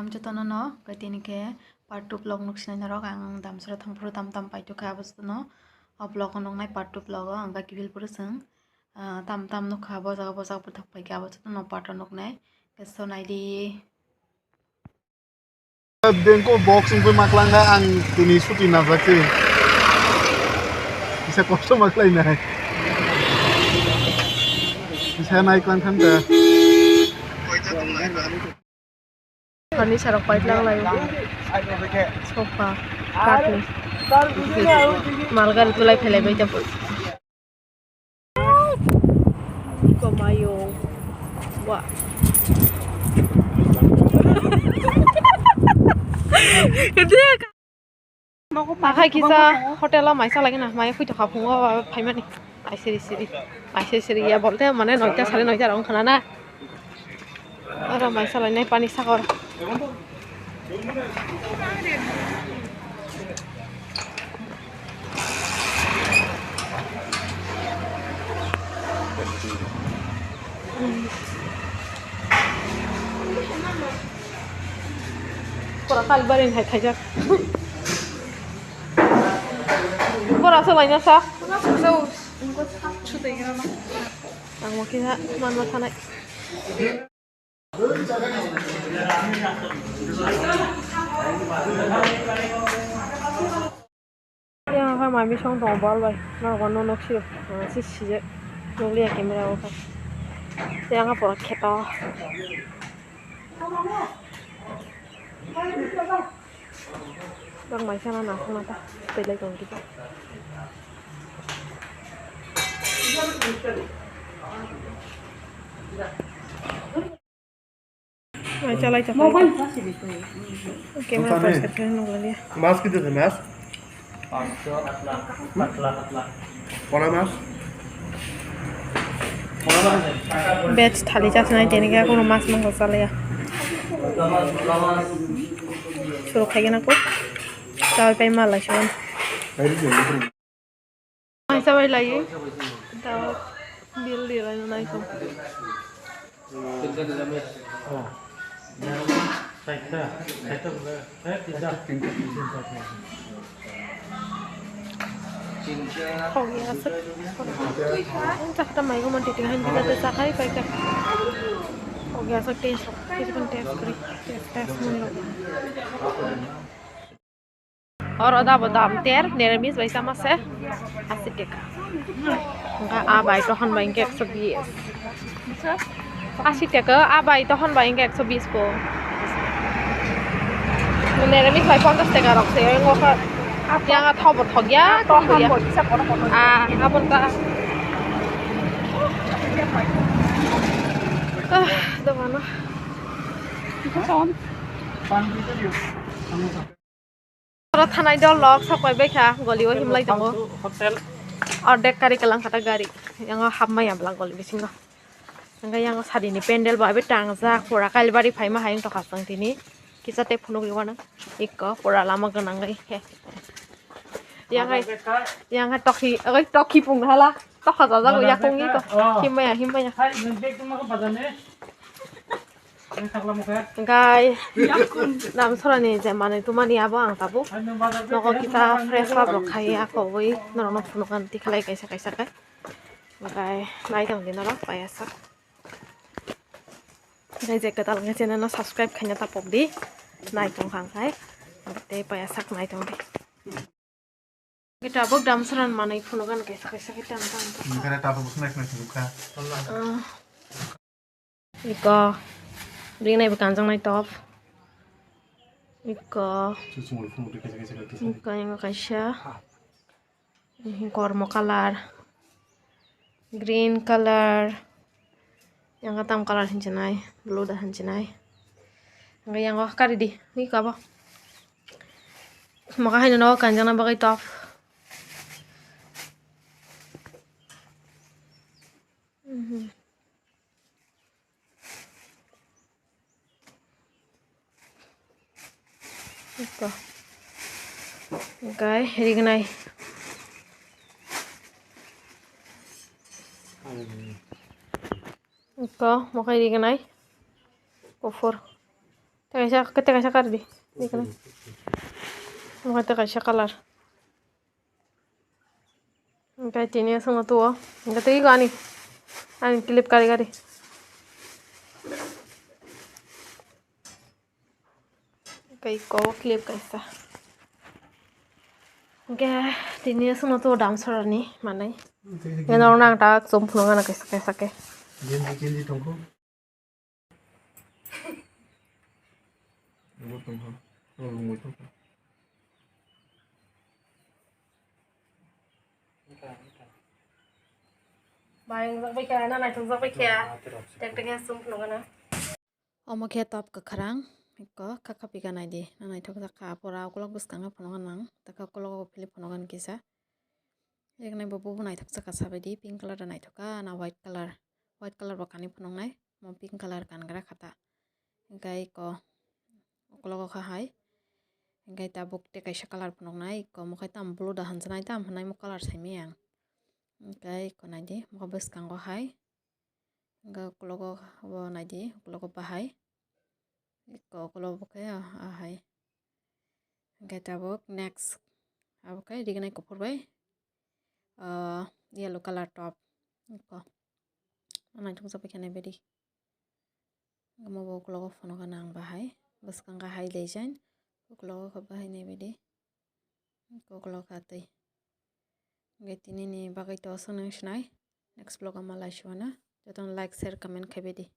welcome to Tonono. Katinike part 2 vlog nuksina rok ang damsra thangpro tam paitu kha abustano. O vlog onong nai part 2 vlog ang ga kibil purusang tam nuk kha boja puthak pai ka abustano part onok nai. Keso nai di Bengko boxing pun maklangga ang tini suti nazaki. Bisa kosto maklay na. Bisa naik lang kanta. Kani sarok pait lang layo. Sofa kaki. Margar tulay phele bai ta put. Ko mayo. Wa. Pakai kisah hotel lah, maisa lagi nah, maya fui tukar pungo, payment nih, seri ya boleh, mana noita sari noita orang kana na, orang maisa lagi nih panik sakor. Kurang kali barin hai kajar. Kurang selainnya sah. Ang mau kita mana sana. Yang akan mami song tombol bay, nak kono nok sih, sih nuli kamera oke. Yang apa pora kita. Bang mai sana nak mata, pelai kong kita. Mai chalai cakap. Oke, mana pas kerja nongol ya. Mas gitu sih mas. Mana mas? Batch thali jas nai teni ka kono mas mangko chale ya. Suruh kaya aku. Tahu pe mal lasion. Ai sabai lagi. Tahu bil di lain nai ko. Không nghe sức chắc tầm mấy của mình thì tiếng Hàn kita tự sắc hay phải cái không nghe sức test kita pun test mulu और अदा बदाम तेर निरामिष वैसा मत है 80 টাকা enggak abai tohan bayang ke 120 80 টাকা abai tohan bayang ke 120 po niরামিষ ভাই 50 টাকা রাখছে ngok yang thau bot thog ya toh ya abon ta do mana Orang tanah itu log sampai baiknya goliwa himlai jango hotel ordek kari kelang kata gari yang hamma yang belang goli bisinga yang sari ini pendel bawa betang za pura kali bari fai mah yang tokas tang tini kita tep punuk iwana ikko pura lama kenang gai yang toki pung hala tok kaza za ya kung itu himmaya Guys, nam sorani zaman itu mani abo ang tabu. Noko kita fresh lab rok kai ako woi nono punukan ti kalai kaisa kai. Guys, naik tang dina rok payasa. Guys, jek katal nga channel no subscribe kanya tapok di. Naik tang kang kai. Te payasa naik tang di. Kita abog dam soran manai punukan kaisa kita antang. Karena tahu snack nasi buka. Iko Bring naik berkanjang naik top. Iko yang kaisha. Ini kormo color, green color, yang katam color hincenai, blue dah hincenai. Yang kari di, ini apa? Makanya nawa kanjang na bagai top. Iko, okay, ini kenai. Iko, mau kayak ini kenai. Kufur. Te kaisa kar di. Ikana. Muka te kaisa color. Oke, tini sama tuh. Enggak tegi gani. Ani clip kari. Oke, clip kaisa. Oke, tini sama tuh dancer nih, mana? Yang orang tak sempurna nak kaisa ke. Jendi tongko. Lu tongko. Lu tongko. Bayang zak bai kaya na nai zak bai kaya. Tek sempurna na. Omo kaya top ke kerang. Iko kakak pika nai di. Na nai tok zak pora ukulok bus kanga ponongan nang. Taka ukulok pilih ponongan kisa. Yang nai bobo nai tok zak sabai di pink color nai toka na white color. White color bakani ponong nai. Mau pink color kan gara kata. Engkai ko ukulok kahai. Engkai tabuk te kaisa color ponong nai. Ko mo kai tam blue dahan sanai tam hanai mo color sai miyang. Engkai ko nai di mo bus kanggo hai. Engkai ukulok wo nai di ukulok bahai. Iko ukulok kaya ahai. Engkai tabuk next. Abukai di ganai kopor bai. Yellow color top. Iko. Nai tok sabai kena bedi. Gamo bo ukulok ponongan nang bahai. Bus kangga hai design. Ukulok bahai ne bedi. Iko ukulok atai. Engkai tini ni bagai to senang senai. Next vlog amal laiswana. Jatong like, share, comment kai bedi.